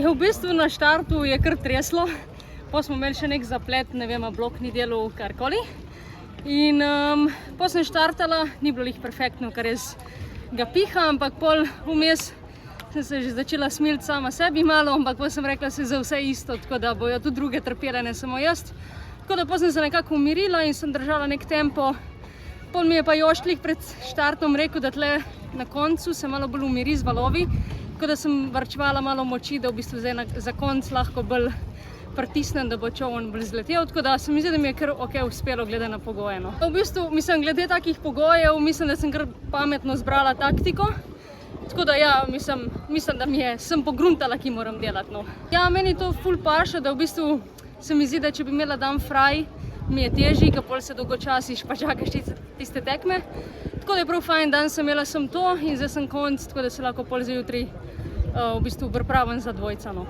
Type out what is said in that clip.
Je v bistvu na štartu je kar treslo, pa smo imeli še nek zaplet, ne vem, blok ni delal, karkoli. In pa sem štartala, ni bilo lih perfektno, ker res ga piha, ampak pol vmes sem se že začela smiliti sama sebi malo, ampak pa sem rekla, se za vse isto, tako da bojo tudi druge trpele, ne samo jaz. Tako da pa sem se nekako umirila in sem držala nek tempo. Pol mi je pa Jošt pred štartom rekel, da tle na koncu se malo bolj umiri z valovi, tako da sem varčevala malo moči, da v bistvu zdaj za konc lahko bolj pritisnem, da bo čovn bolj zletel, tako da se mi zdi, da mi je kar ok uspelo glede na pogoje. No. V bistvu, mislim, glede takih pogojev, mislim, da sem kar pametno zbrala taktiko, tako da ja, mislim, da sem pogruntala, ki moram delati. No. Ja, meni to ful paša, da v bistvu se mi zdi, da če bi imela dan fraj, mi je težji, ker pol se dolgočasiš pa čakaš tiste tekme. Tako da je prav fajn, dan sem imela sem to in zdaj sem konc, tako da se lahko pol za jutri v bistvu pripravim za dvojca. No.